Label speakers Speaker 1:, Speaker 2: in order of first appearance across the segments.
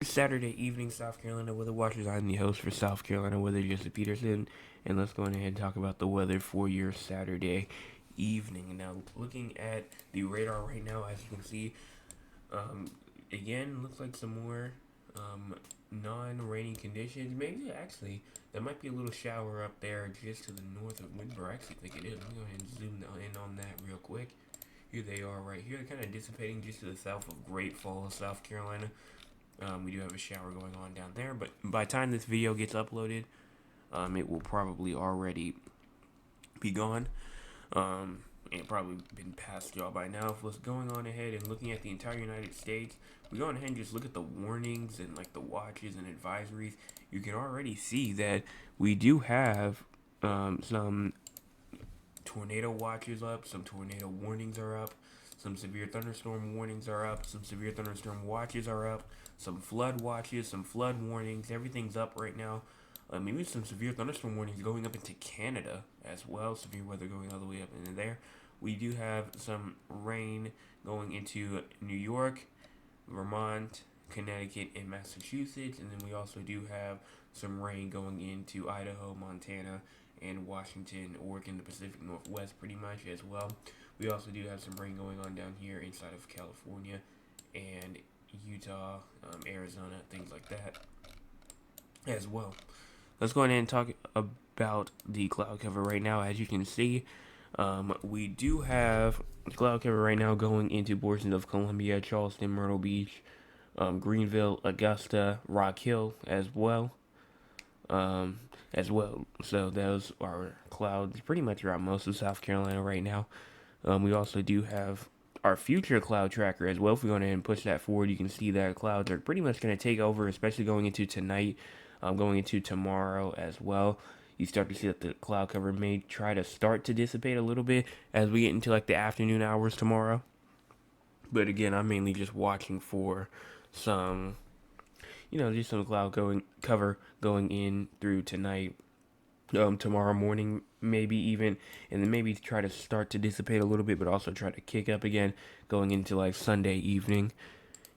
Speaker 1: Saturday evening, South Carolina weather watchers. I'm the host for South Carolina Weather, Jesse Peterson, and let's go ahead and talk about the weather for your Saturday evening. Now, looking at the radar right now, as you can see, um, again, looks like some more um, non-rainy conditions. Maybe actually, there might be a little shower up there just to the north of Windber. I actually think it is. Let me go ahead and zoom in on that real quick. Here they are right here. They're kind of dissipating just to the south of Great Falls, South Carolina. We do have a shower going on down there, but by the time this video gets uploaded, it will probably already be gone. And probably been past y'all by now. If what's going on ahead and looking at the entire United States, we go ahead and just look at the warnings and like the watches and advisories. You can already see that we do have some tornado watches up, some tornado warnings are up, some severe thunderstorm warnings are up, some severe thunderstorm watches are up, some flood watches, some flood warnings. Everything's up right now. Maybe some severe thunderstorm warnings going up into Canada as well. Severe weather going all the way up into there. We do have some rain going into New York, Vermont, Connecticut, and Massachusetts. And then we also do have some rain going into Idaho, Montana, and Washington, Oregon, the Pacific Northwest, pretty much as well. We also do have some rain going on down here inside of California and Utah, Arizona, things like that as well. Let's go ahead and talk about the cloud cover right now. As you can see, we do have cloud cover right now going into portions of Columbia, Charleston, Myrtle Beach, Greenville, Augusta, Rock Hill um, as well. So those are clouds pretty much around most of South Carolina right now. We also do have our future cloud tracker as well. If we go ahead and push that forward, you can see that clouds are pretty much going to take over, especially going into tonight, going into tomorrow as well. You start to see that the cloud cover may try to start to dissipate a little bit as we get into like the afternoon hours tomorrow. But again, I'm mainly just watching for some, just some cloud going cover going in through tonight, tomorrow morning, maybe even, and then maybe try to start to dissipate a little bit, but also try to kick up again going into like Sunday evening.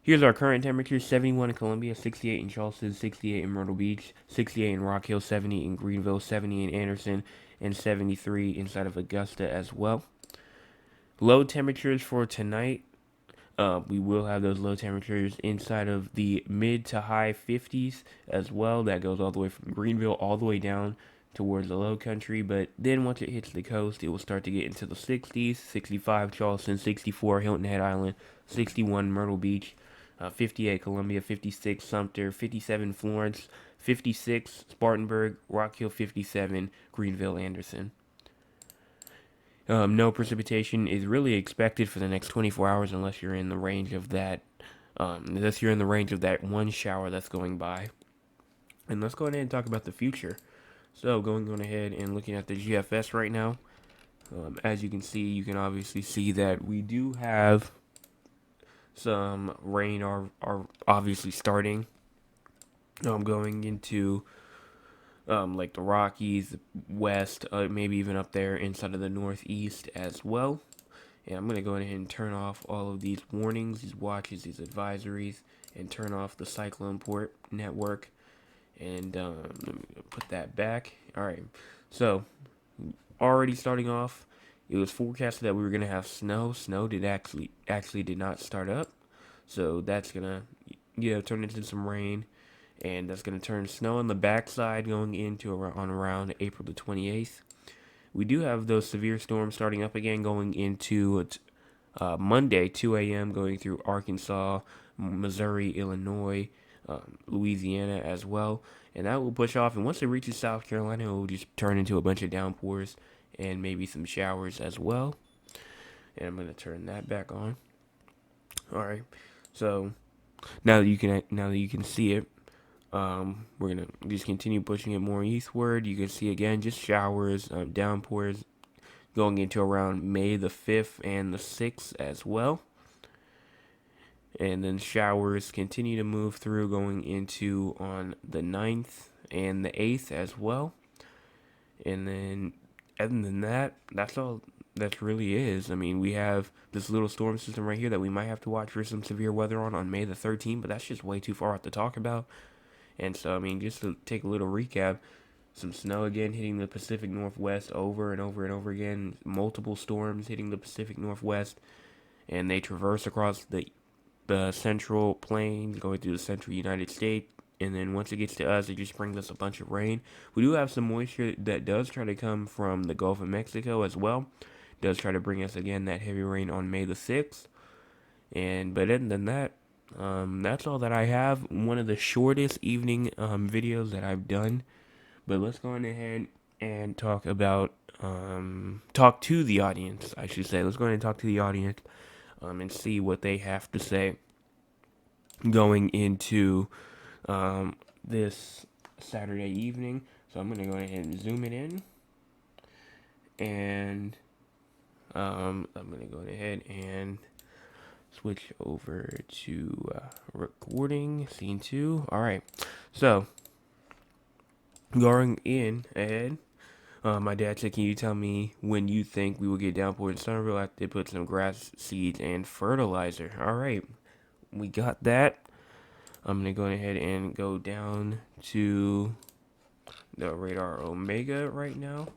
Speaker 1: Here's our current temperatures: 71 in Columbia, 68 in Charleston, 68 in Myrtle Beach, 68 in Rock Hill, 70 in Greenville, 70 in Anderson, and 73 inside of Augusta as well. Low temperatures for tonight. We will have those low temperatures inside of the mid to high 50s as well. That goes all the way from Greenville all the way down towards the low country. But then once it hits the coast, it will start to get into the 60s, 65 Charleston, 64 Hilton Head Island, 61 Myrtle Beach, 58 Columbia, 56 Sumter, 57 Florence, 56 Spartanburg, Rock Hill, 57 Greenville, Anderson. No precipitation is really expected for the next 24 hours unless you're in the range of that. Unless you're in the range of that one shower that's going by. And let's go ahead and talk about the future. So going on ahead and looking at the GFS right now. As you can see, you can obviously see that we do have some rain are obviously starting. Going into like the Rockies, West, maybe even up there inside of the Northeast as well. And I'm going to go ahead and turn off all of these warnings, these watches, these advisories, and turn off the Cyclone Port network. And let me put that back. All right. So, already starting off, it was forecasted that we were going to have snow. Snow actually did not start up. So that's going to turn into some rain, and that's going to turn snow on the backside going into around April the 28th. We do have those severe storms starting up again going into Monday, 2 a.m., going through Arkansas, Missouri, Illinois, Louisiana as well. And that will push off. And once it reaches South Carolina, it will just turn into a bunch of downpours and maybe some showers as well. And I'm going to turn that back on. All right. So now that you can see it, we're gonna just continue pushing it more eastward. You can see again just showers, downpours going into around May the 5th and the 6th as well. And then showers continue to move through going into on the 9th and the 8th as well. And then other than that, that's all that really is. I mean, we have this little storm system right here that we might have to watch for some severe weather on May the 13th, but that's just way too far out to talk about. And so, I mean, just to take a little recap, some snow again hitting the Pacific Northwest over and over and over again, multiple storms hitting the Pacific Northwest, and they traverse across the central plains, going through the central United States. And then once it gets to us, it just brings us a bunch of rain. We do have some moisture that does try to come from the Gulf of Mexico as well. Does try to bring us again that heavy rain on May the 6th. And but other than that, that's all that I have. One of the shortest evening videos that I've done. But let's go on ahead and talk about talk to the audience, I should say. Let's go ahead and talk to the audience and see what they have to say going into this Saturday evening. So I'm gonna go ahead and zoom it in, and I'm gonna go ahead and switch over to recording scene 2. All right, so going in ahead. My dad said, "Can you tell me when you think we will get downpour in Somerville after they put some grass seeds and fertilizer?" All right, we got that. I'm gonna go ahead and go down to the radar Omega right now,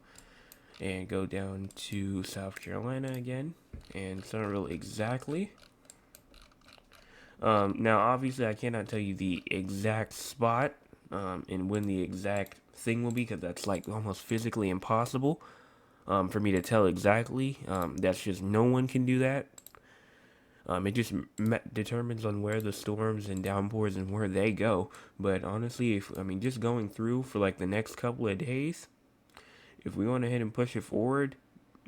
Speaker 1: and go down to South Carolina again, and Somerville exactly. Now, obviously, I cannot tell you the exact spot and when the exact thing will be, because that's like almost physically impossible for me to tell exactly. That's just no one can do that. It just determines on where the storms and downpours and where they go. But honestly, if I mean just going through for like the next couple of days, if we went ahead and push it forward,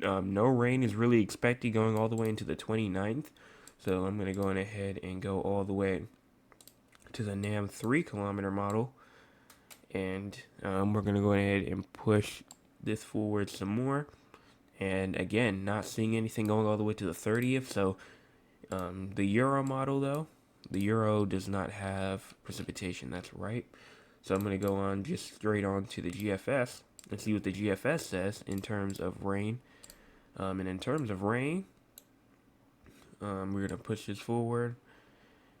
Speaker 1: no rain is really expected going all the way into the 29th. So I'm going to go ahead and go all the way to the NAM 3-kilometer model. And we're going to go ahead and push this forward some more. And again, not seeing anything going all the way to the 30th. So the Euro model, though, the Euro does not have precipitation. That's right. So I'm going to go on just straight on to the GFS and see what the GFS says in terms of rain. And in terms of rain, we're going to push this forward.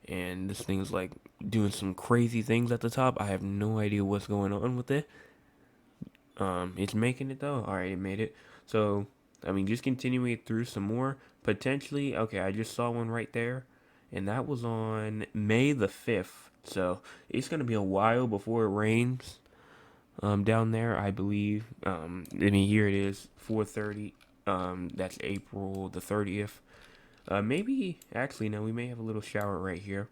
Speaker 1: And this thing's like doing some crazy things at the top. I have no idea what's going on with it. It's making it though. Alright, it made it. So, I mean, just continuing it through some more. Potentially, okay, I just saw one right there. And that was on May the 5th. So, it's going to be a while before it rains down there, I believe. I mean, here it is, 4:30. That's April the 30th. Maybe, actually, no, we may have a little shower right here.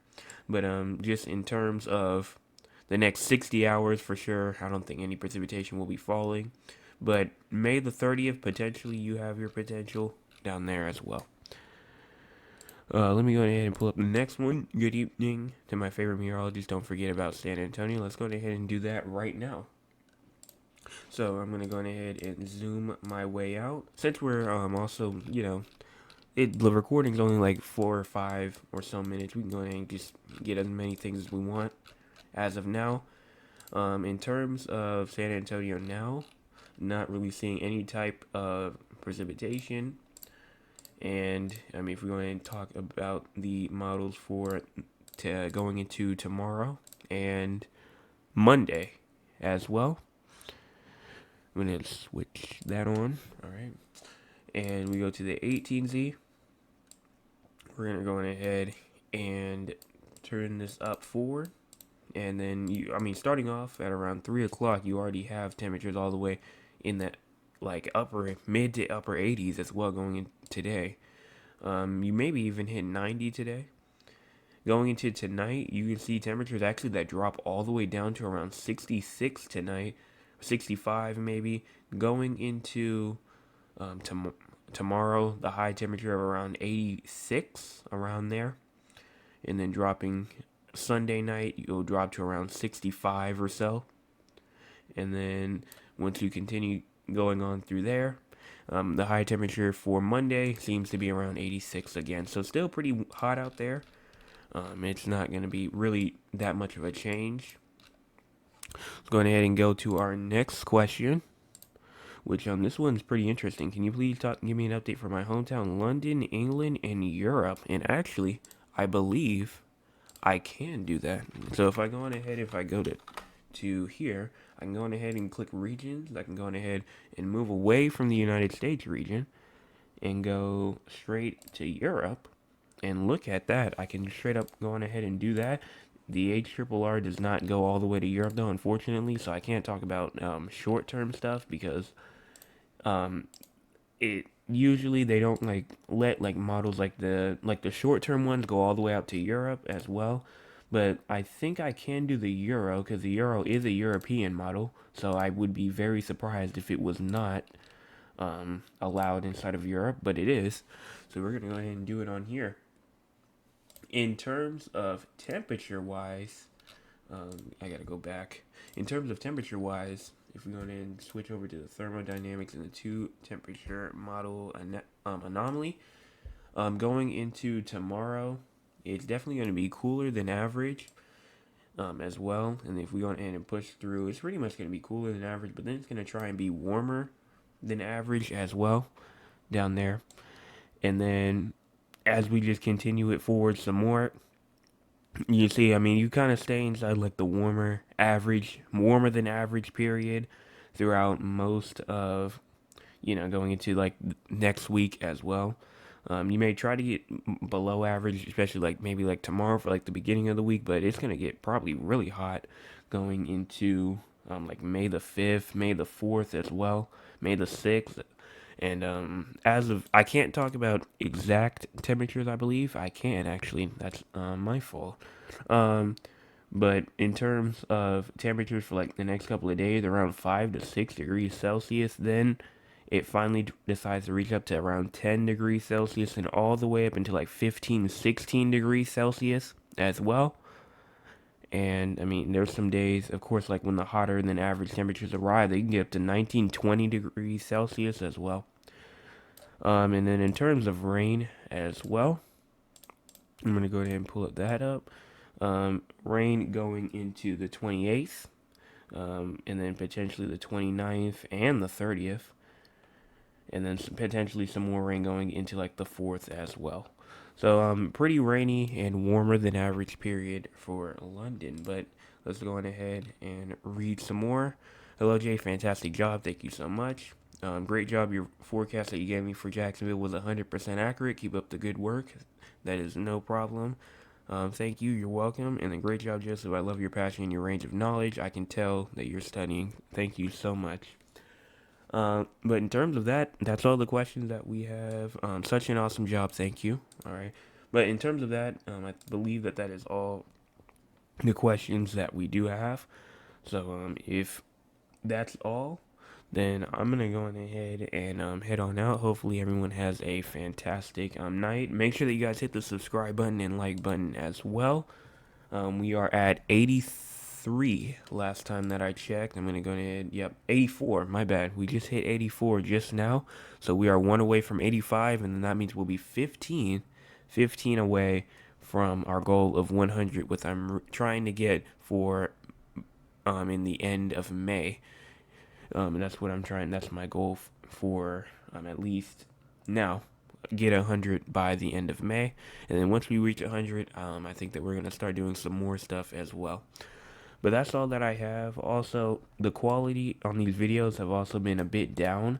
Speaker 1: But just in terms of the next 60 hours, for sure, I don't think any precipitation will be falling. But May the 30th, potentially, you have your potential down there as well. Let me go ahead and pull up the next one. Good evening to my favorite meteorologist. Don't forget about San Antonio. Let's go ahead and do that right now. So I'm going to go ahead and zoom my way out. Since we're also, you know, the recording's only like 4 or 5 or so minutes. We can go ahead and just get as many things as we want as of now. In terms of San Antonio now, not really seeing any type of precipitation. And I mean, if we go ahead and talk about the models for going into tomorrow and Monday as well. I'm going to switch that on. All right. And we go to the 18Z. We're going to go ahead and turn this up forward. And then, starting off at around 3 o'clock, you already have temperatures all the way in the like mid to upper 80s as well going in today. You maybe even hit 90 today. Going into tonight, you can see temperatures actually that drop all the way down to around 66 tonight, 65 maybe. Going into tomorrow, the high temperature of around 86, around there. And then dropping Sunday night, you'll drop to around 65 or so. And then once you continue going on through there, the high temperature for Monday seems to be around 86 again. So still pretty hot out there. It's not going to be really that much of a change. Let's go ahead and go to our next question, which this one's pretty interesting. Can you please give me an update for my hometown, London, England, and Europe? And actually, I believe I can do that. So if I go on ahead, if I go to here, I can go on ahead and click regions. I can go on ahead and move away from the United States region and go straight to Europe and look at that. I can straight up go on ahead and do that. The HRRR does not go all the way to Europe though, unfortunately, so I can't talk about short-term stuff because it usually they don't let models like the short-term ones go all the way out to Europe as well. But I think I can do the Euro because the Euro is a European model, so I would be very surprised if it was not allowed inside of Europe, but it is. So we're gonna go ahead and do it on here. In terms of temperature-wise, I gotta go back. In terms of temperature-wise, if we go ahead and switch over to the thermodynamics and the two temperature model anomaly, going into tomorrow, it's definitely going to be cooler than average as well. And if we go ahead and push through, it's pretty much going to be cooler than average, but then it's going to try and be warmer than average as well down there. And then as we just continue it forward some more, you see, I mean, you kind of stay inside like the warmer than average period throughout most of, going into like next week as well. You may try to get below average, especially like maybe like tomorrow for like the beginning of the week, but it's going to get probably really hot going into like May the 5th, May the 4th as well, May the 6th. And I can't talk about exact temperatures, I believe. I can actually. That's my fault. But in terms of temperatures for like the next couple of days, around 5 to 6 degrees Celsius, then it finally decides to reach up to around 10 degrees Celsius and all the way up into like 15, 16 degrees Celsius as well. And I mean, there's some days, of course, like when the hotter than average temperatures arrive, they can get up to 19, 20 degrees Celsius as well. And then in terms of rain as well, I'm going to go ahead and pull that up. Rain going into the 28th, and then potentially the 29th and the 30th. And then potentially some more rain going into like the 4th as well. So pretty rainy and warmer than average period for London. But let's go on ahead and read some more. Hello Jay, fantastic job. Thank you so much. Great job. Your forecast that you gave me for Jacksonville was 100% accurate. Keep up the good work. That is no problem. Thank you. You're welcome. And then great job, Joseph. I love your passion and your range of knowledge. I can tell that you're studying. Thank you so much. But in terms of that, that's all the questions that we have. Such an awesome job. Thank you. All right. But in terms of that, I believe that is all the questions that we do have. So if that's all, then I'm going to go on ahead and head on out. Hopefully everyone has a fantastic night. Make sure that you guys hit the subscribe button and like button as well. We are at 83 last time that I checked. I'm going to go ahead. Yep, 84. My bad. We just hit 84 just now. So we are one away from 85, and then that means we'll be 15 away from our goal of 100, which I'm trying to get for in the end of May. And that's what I'm trying. That's my goal for at least now get 100 by the end of May. And then once we reach 100, I think that we're gonna start doing some more stuff as well. But that's all that I have. Also, the quality on these videos have also been a bit down.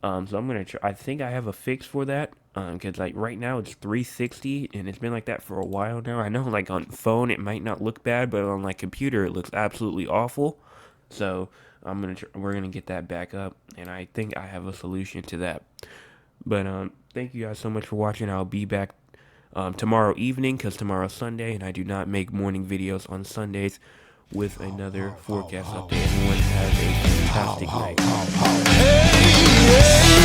Speaker 1: So I'm gonna try. I think I have a fix for that. Cause like right now it's 360 and it's been like that for a while now. I know like on phone it might not look bad, but on like computer it looks absolutely awful. So we're gonna get that back up, and I think I have a solution to that. But thank you guys so much for watching. I'll be back tomorrow evening, because tomorrow's Sunday, and I do not make morning videos on Sundays, with another forecast update. Everyone have a fantastic night. Hey, yeah.